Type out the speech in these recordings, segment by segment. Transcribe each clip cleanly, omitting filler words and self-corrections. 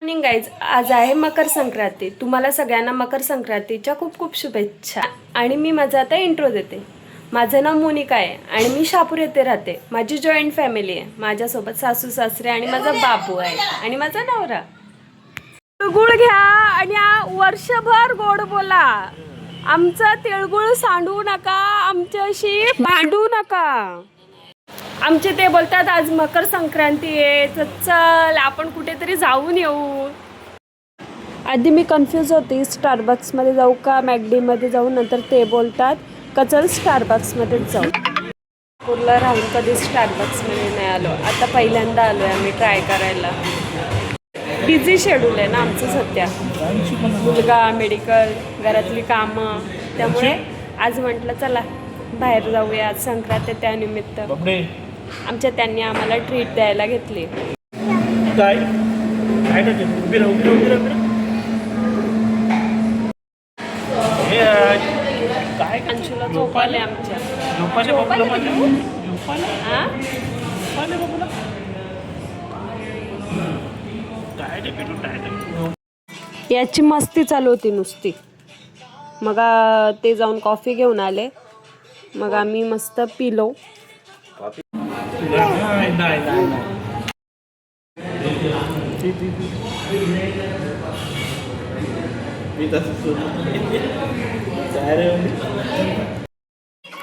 Morning guys, आज आहे मकर संक्रांती. तुम्हाला सगळ्यांना मकर संक्रांतीच्या खूप खूप शुभेच्छा. आणि मी माझा आता इंट्रो देते. माझं नाव मोनिका आहे आणि मी शहापूर येथे राहते. माझी जॉईंट फॅमिली आहे. माझ्यासोबत सासू सासरे आणि माझा बाबू आहे आणि माझा नवरा. तिळगुळ घ्या आणि वर्षभर गोड बोला. आमचं तिळगुळ सांडू नका, आमच्याशी भांडू नका. आमचे ते बोलतात आज मकर संक्रांती आहे, तर चल आपण कुठेतरी जाऊन येऊ. आधी मी कन्फ्यूज होते, स्टारबक्समध्ये जाऊ का मॅकडीमध्ये जाऊ. नंतर ते बोलतात का चल स्टारबक्समध्येच जाऊ. नागपूरला राहून कधी स्टारबक्समध्ये नाही आलो, आता पहिल्यांदा आलो आहे आम्ही ट्राय करायला. बिझी शेड्यूल आहे ना आमचं सध्या, मुलगा, मेडिकल, घरातली कामं, त्यामुळे आज म्हटलं चला बाहेर जाऊया. आज संक्रांत आहे त्यानिमित्त आमच्या त्यांनी आम्हाला ट्रीट द्यायला घेतली. अंशुला झोप आले आमच्या. याची मस्ती चालू होती नुसती. मग ते जाऊन कॉफी घेऊन आले, मग आम्ही मस्त पिलो.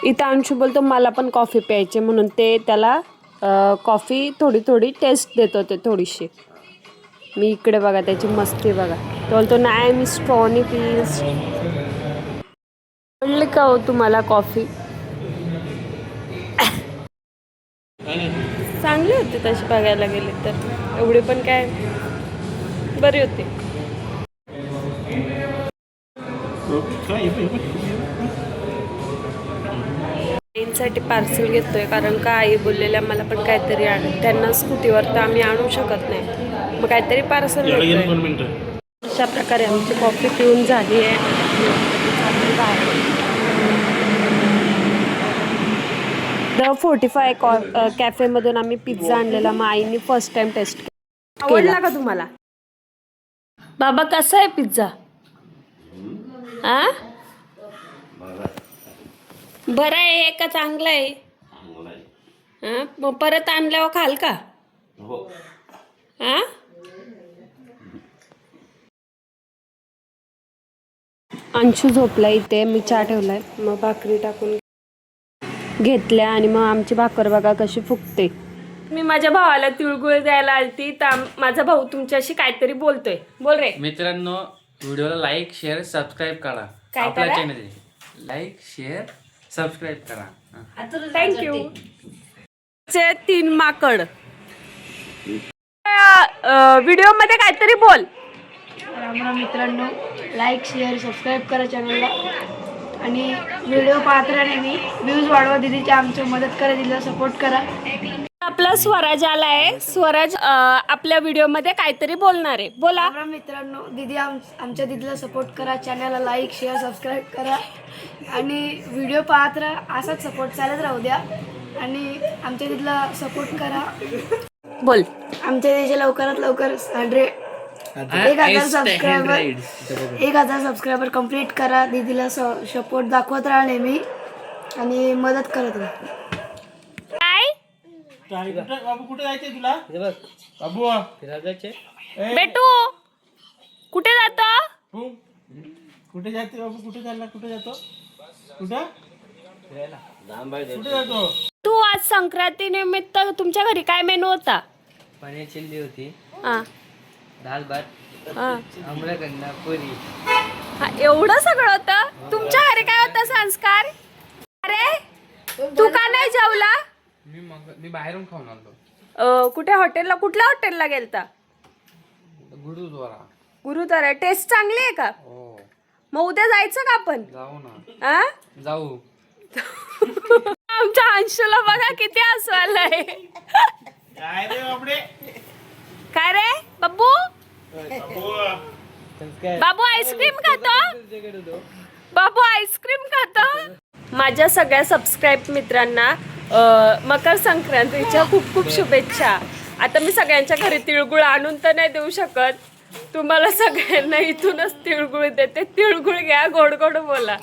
इथं अंशू बोलतो मला पण कॉफी प्यायची, म्हणून ते त्याला कॉफी थोडी थोडी टेस्ट देत होते थोडीशी. मी इकडे बघा त्याची मस्ती बघा. तो बोलतो नाही मी स्ट्रॉनी प्लीज. आवडली का हो तुम्हाला कॉफी? चांगली होती तशी बघायला गेली तर, एवढे पण काय बरी होती. आईंसाठी पार्सल घेतोय, कारण का आई बोललेल्या मला पण काहीतरी आण. त्यांना स्कूटीवर तर आम्ही आणू शकत नाही, मग काहीतरी पार्सल घेतोय. अशा प्रकारे आमची कॉफी पिऊन झाली आहे. द 45 कॅफेमधून आम्ही पिझ्झा आणलेला. मग आईने फर्स्ट टाइम टेस्ट केला. आवडला का तुम्हाला बाबा? कसा आहे पिझ्झा? बरं आहे का चांगला आहे? मग परत आणल्यावर खाल का? अंशू झोपला इथे, मी चहा ठेवलाय, मग भाकरी टाकून घेतल्या आणि मग आमची भाकर बघा कशी फुगते. मी माझ्या भावाला तिळगुळ द्यायला आलती, तर माझा भाऊ तुमच्याशी काहीतरी बोलतोय. बोल रे. मित्रांनो, व्हिडिओला लाईक शेअर सबस्क्राईब करा. काय आपल्या करा? चॅनल लाईक शेअर सबस्क्राईब करा. थँक्यू. 3 माकड व्हिडिओ मध्ये काहीतरी बोल. राम राम मित्रांनो, लाईक शेअर सबस्क्राईब करा चॅनलला आणि व्हिडिओ पाहत राहा. नेहमी व्ह्यूज वाढवा. दीदीची आमची मदत करा, दीदीला सपोर्ट करा. आपला स्वराज आलाय. स्वराज आपल्या व्हिडिओ मध्ये काहीतरी बोलणार आहे. बोला. राम राम मित्रांनो, दीदी आमच्या दीदीला सपोर्ट करा. चॅनलला लाईक शेअर सबस्क्राईब करा आणि व्हिडिओ पाहत राहा. असाच सपोर्ट चालत राहू द्या आणि आमच्या दीदीला सपोर्ट करा. बोल. आमच्या दीदीचे लवकरात लवकर 1,000 सबस्क्रायबर कंप्लीट करा. दीदीला सपोर्ट दाखवत राहा नेहमी आणि मदत करत राहा. बाबू कुठे जायचंय तुला? बाबू बेटू कुठे जातो? कुठे जाते बाबू? कुठे चालला? कुठे जातो? कुठे जातो? तू आज संक्रांती निमित्त तुमच्या घरी काय मेनू होता? पनीर चिल्ली होती, हा दाल भात, हा आम्रखंड, पुरी. एवढं सगळं होतं तुमच्या घरी? काय होतं संस्कार? अरे तू का नाही जेवला? मी बाहेरून खाऊन आलो. कुठे हॉटेलला? कुठल्या हॉटेलला गेलता? गुरुद्वारा. टेस्ट चांगली आहे का? हो. मग उद्या जायचं का आपण? जाऊ ना. जाऊ. आमच्या अंशूला बघा किती हसू आलंय. काय रे बाबडे? काय रे बाबू? बाबू आईस्क्रीम खातो? बाबू आईस्क्रीम खातो? माझ्या सगळ्या सबस्क्राईब मित्रांना मकर संक्रांतीच्या खूप खूप शुभेच्छा. आता मी सगळ्यांच्या घरी तिळगुळ आणून तर नाही देऊ शकत, तुम्हाला सगळ्यांना इथूनच तिळगुळ देते. तिळगुळ घ्या, गोड गोड बोला.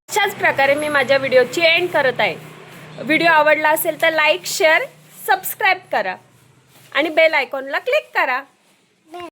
अशाच प्रकारे मी माझ्या व्हिडिओची एंड करत आहे. व्हिडिओ आवडला असेल तर लाईक, शेअर, सबस्क्राईब करा आणि बेल आयकॉनला क्लिक करा.